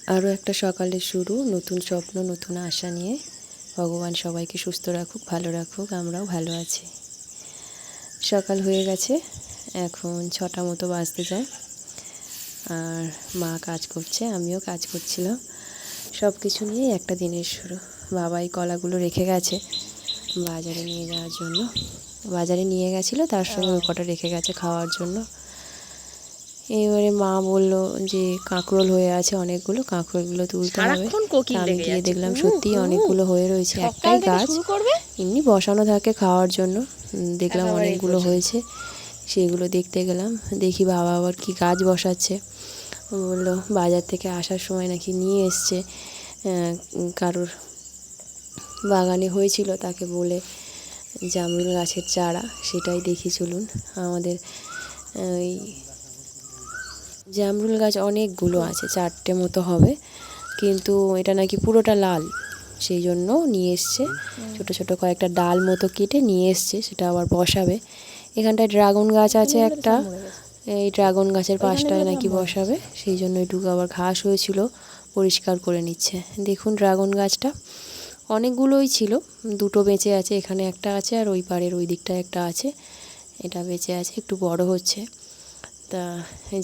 আরও একটা সকালের শুরু, নতুন স্বপ্ন, নতুন আশা নিয়ে। ভগবান সবাইকে সুস্থ রাখুক, ভালো রাখুক, আমরাও ভালো আছি। সকাল হয়ে গেছে, এখন 6টা মতো বাজতে যায়। আর মা কাজ করছে, আমিও কাজ করছিলাম। সব কিছু নিয়েই একটা দিনের শুরু। বাবাই কলাগুলো রেখে গেছে বাজারে নিয়ে যাওয়ার জন্য। বাজারে নিয়ে গেছিলো, তার সঙ্গে ওই কটা রেখে গেছে খাওয়ার জন্য। এবারে মা বলল যে কাঁকরোল হয়ে আছে অনেকগুলো, কাঁকরোলগুলো তুলতে হবে। আমি গিয়ে দেখলাম সত্যিই অনেকগুলো হয়ে রয়েছে। একটাই গাছ, এমনি বসানো থাকে খাওয়ার জন্য। দেখলাম অনেকগুলো হয়েছে, সেগুলো দেখতে গেলাম। দেখি বাবা আবার কি গাছ বসাচ্ছে। বললো বাজার থেকে আসার সময় নাকি নিয়ে এসছে, কারোর বাগানে হয়েছিল, তাকে বলে জামরুল গাছের চারা। সেটাই দেখি চলুন। আমাদের ওই জামরুল গাছ অনেকগুলো আছে, 4টে মতো হবে, কিন্তু এটা নাকি পুরোটা লাল। সেই জন্য নিয়ে এসছে, ছোট ছোট কয়েকটা ডাল মতো কেটে নিয়ে এসছে, সেটা আবার বসাবে। এখানটায় ড্রাগন গাছ আছে একটা, এই ড্রাগন গাছের পাশটায় নাকি বসাবে। সেই জন্য এটুকু আবার ঘাস হয়েছিল, পরিষ্কার করে নিচ্ছে। দেখুন ড্রাগন গাছটা অনেকগুলোই ছিল, 2টো বেঁচে আছে। এখানে একটা আছে আর ওই পাড়ের ওই দিকটায় একটা আছে। এটা বেঁচে আছে, একটু বড় হচ্ছে। তা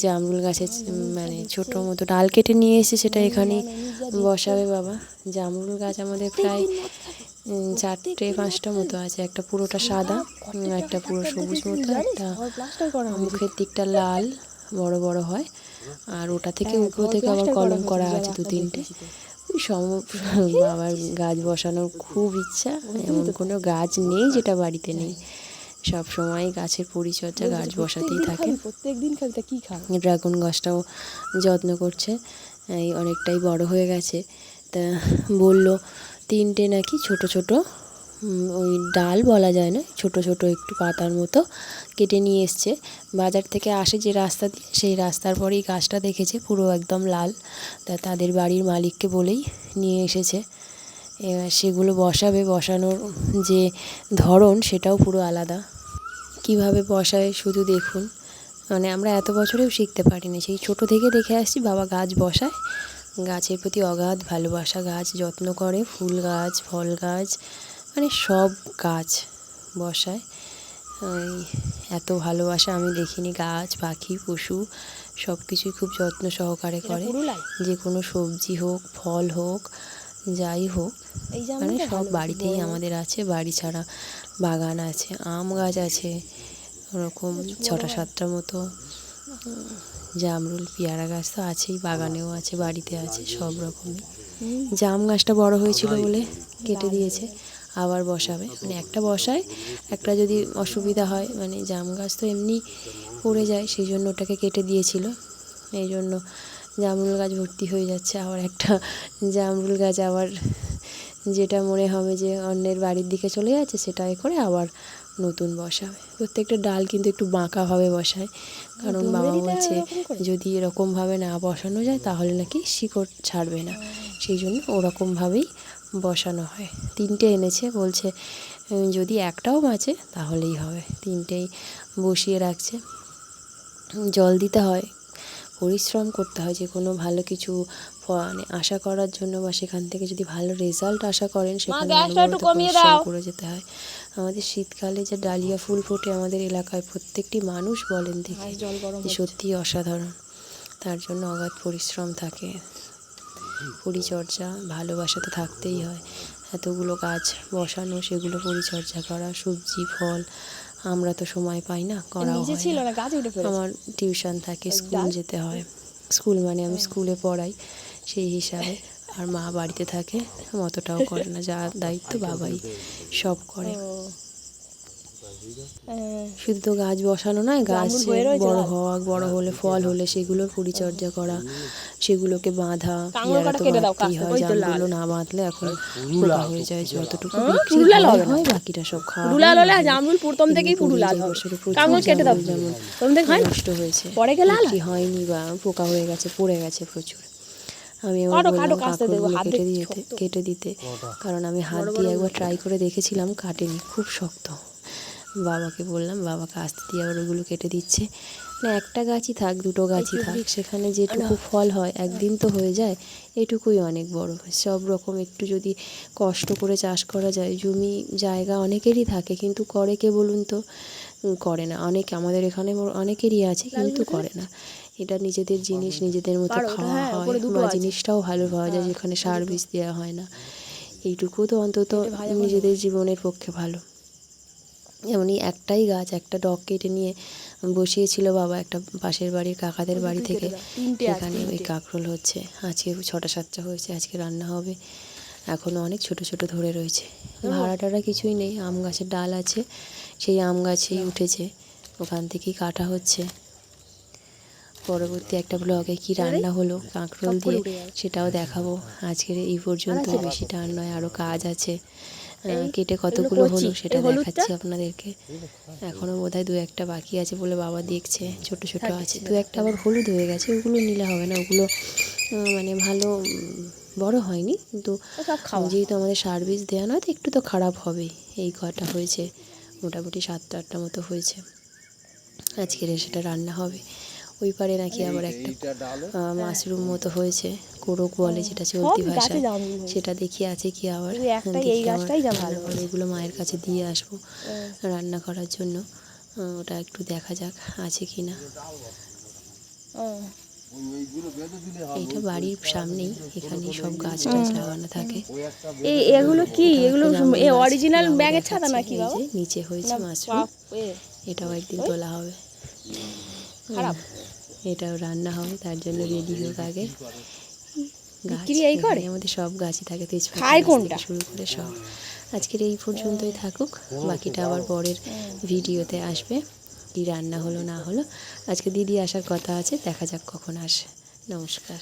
জামরুল গাছের মানে ছোটো মতো ডাল কেটে নিয়ে এসে সেটা এখানে বসাবে বাবা। জামরুল গাছ আমাদের প্রায় 4-5টা মতো আছে। একটা পুরোটা সাদা, একটা পুরো সবুজ মতো, একটা মুখের দিকটা লাল বড় বড় হয়, আর ওটা থেকে উপর থেকে আবার কলম করা আছে 2-3টে। বাবার গাছ বসানোর খুব ইচ্ছা। এমন কোনো গাছ নেই যেটা বাড়িতে নেই। সব সময় গাছের পরিচর্যা, গাছ বসাতেই থাকে। ড্রাগন গাছটাও যত্ন করছে, এই অনেকটাই বড় হয়ে গেছে। তা বলল 3টে নাকি ছোট ছোট, ওই ডাল বলা যায় না, ছোট ছোট একটু পাতার মতো কেটে নিয়ে এসছে। বাজার থেকে আসে যে রাস্তা দিয়ে, সেই রাস্তার পরেই গাছটা দেখেছে পুরো একদম লাল। তা তাদের বাড়ির মালিককে বলেই নিয়ে এসেছে। এবার সেগুলো বসাবে। বসানোর যে ধরন সেটাও পুরো আলাদা। কিভাবে বসায় শুধু দেখুন। মানে আমরা এত বছরেও শিখতে পারিনি, সেই ছোট থেকে দেখে আসছি বাবা গাছ বসায়। গাছের প্রতি অগাধ ভালোবাসা, গাছ যত্ন করে, ফুল গাছ, ফল গাছ, মানে সব গাছ বসায়। ওই এত ভালোবাসা আমি দেখিনি। গাছ, পাখি, পশু সব কিছুই খুব যত্ন সহকারে করে। যে কোনো সবজি হোক, ফল হোক, যাই হোক, মানে সব বাড়িতেই আমাদের আছে। বাড়ি ছাড়া বাগান আছে, আম গাছ আছে ওরকম 6টা-7টা মতো। জামরুল, পেয়ারা গাছ তো আছেই, বাগানেও আছে, বাড়িতে আছে, সব রকমই। জাম গাছটা বড় হয়েছিল বলে কেটে দিয়েছে, আবার বসাবে। মানে একটা বসায়, একটা যদি অসুবিধা হয়, মানে জাম গাছ তো এমনি পড়ে যায়, সেই জন্য ওটাকে কেটে দিয়েছিল। এই জন্য জামরুল গাছ ভর্তি হয়ে যাচ্ছে। আবার একটা জামরুল গাছ আবার যেটা মনে হবে যে অন্যের বাড়ির দিকে চলে যাচ্ছে, সেটাই করে আবার নতুন বসাবে। প্রত্যেকটা ডাল কিন্তু একটু বাঁকাভাবে বসায়, কারণ বাবা বলছে যদি এরকমভাবে না বসানো যায় তাহলে নাকি শিকড় ছাড়বে না। সেই জন্য ওরকমভাবেই বসানো হয়। 3টে এনেছে, বলছে যদি একটাও বাঁচে তাহলেই হবে। 3টেই বসিয়ে রাখছে। জল দিতে হয়, পরিশ্রম করতে হয় যে কোনো ভালো কিছু মানে আশা করার জন্য, বা সেখান থেকে যদি ভালো রেজাল্ট আশা করেন সেখানে অনবরত পরিশ্রম করে যেতে হয়। আমাদের শীতকালে যে ডালিয়া ফুল ফোটে আমাদের এলাকায়, প্রত্যেকটি মানুষ বলেন দেখে যে সত্যিই অসাধারণ। তার জন্য অগাধ পরিশ্রম থাকে, পরিচর্যা, ভালোবাসা তো থাকতেই হয়। এতগুলো গাছ বসানো, সেগুলো পরিচর্যা করা, সবজি ফল, আমরা তো সময় পাই না, করাও হয় না। আমার টিউশন থাকে, স্কুল যেতে হয়। স্কুল মানে আমি স্কুলে পড়াই সেই হিসাবে। আর মা বাড়িতে থাকে, অতটাও করে না। যা দায়িত্ব বাবাই সব করে। শুধু তো গাছ বসানো নয়, গাছ বড় হওয়া, বড় হলে ফল হলে সেগুলোর পরিচর্যা করা, সেগুলোকে বাঁধা। পেয়ারা তো বাঁধতেই হয়, জামগুলো না বাঁধলে এখন পোকা হয়ে যায়। যতটুকু বিক্রি হয় বাকিটা সব খাওয়া হয়। যেমন নষ্ট হয়েছে, বিক্রি হয়নি বা পোকা হয়ে গেছে, পড়ে গেছে প্রচুর। আমি আবার বললাম কাঁকরোলগুলো কেটে দিতে, কারণ আমি হাত দিয়ে একবার ট্রাই করে দেখেছিলাম, কাটেনি, খুব শক্ত। বাবাকে বললাম, বাবা কাস্তে দিয়ে আবার ওগুলো কেটে দিচ্ছে। না একটা গাছই থাক, দুটো গাছই থাক, সেখানে যেটুকু ফল হয় একদিন তো হয়ে যায়, এটুকুই অনেক বড়। সব রকম একটু যদি কষ্ট করে চাষ করা যায়, জমি জায়গা অনেকেরই থাকে কিন্তু করে কে বলুন তো? করে না। অনেকে আমাদের এখানে অনেকেরই আছে কিন্তু করে না। এটা নিজেদের জিনিস নিজেদের মতো খাওয়া হয় বা জিনিসটাও ভালো পাওয়া যায় যেখানে সার বিষ দেওয়া হয় না। এইটুকু তো অন্তত নিজেদের জীবনের পক্ষে ভালো। এমনই একটাই গাছ, একটা ডগ কেটে নিয়ে বসিয়েছিল বাবা একটা পাশের বাড়ির কাকাদের বাড়ি থেকে। সেখানে ওই কাঁকরোল হচ্ছে, আজকে 6টা 7টা হয়েছে, আজকে রান্না হবে। এখনও অনেক ছোট ছোট ধরে রয়েছে। ভাড়া টাড়া কিছুই নেই, আম গাছের ডাল আছে, সেই আম গাছেই উঠেছে, ওখান থেকেই কাটা হচ্ছে। পরবর্তী একটা ব্লগে কি রান্না হলো কাঁকরোল দিয়ে সেটাও দেখাবো। আজকের এই পর্যন্ত, বেশিটা আর নয়, আরও কাজ আছে। কেটে কতগুলো হলো সেটা দেখাচ্ছি আপনাদেরকে। এখনও বোধহয় 2-1টা বাকি আছে বলে বাবা দেখছে, ছোট ছোট আছে। 2-1টা আবার হলুদ হয়ে গেছে, ওগুলো নিলে হবে না, ওগুলো মানে ভালো বড় হয়নি, কিন্তু যেহেতু আমাদের সার বিষ দেওয়া নয় তো একটু তো খারাপ হবেই। এই কটা হয়েছে, মোটামুটি 7-8টা মতো হয়েছে। আজকের সেটা রান্না হবে। ওই পারে নাকি আবার একটা মাশরুম মতো হয়েছে, কোরক বলে যেটা চলতি ভাষায়, সেটা দেখি আছে কি আবার। দেখি আমার ভালো, এগুলো মায়ের কাছে দিয়ে আসবো রান্না করার জন্য। ওটা একটু দেখা যাক আছে কি না। এইটা বাড়ির সামনেই, এখানেই সব গাছ টাছ লাগানো থাকে। এগুলো কি, এগুলো অরিজিনাল ব্যাগের ছাতা নাকি এই যে নিচে হয়েছে মাশরুম, এটাও একদিন তোলা হবে, এটাও রান্না হবে, তার জন্য রেডি হোক আগে। গাছ এখানে আমাদের সব গাছই থাকে, তেজপাতা থেকে শুরু করে সব। আজকের এই পর্যন্তই থাকুক, বাকিটা আবার পরের ভিডিওতে আসবে কি রান্না হলো না হলো। আজকে দিদি আসার কথা আছে, দেখা যাক কখন আসে। নমস্কার।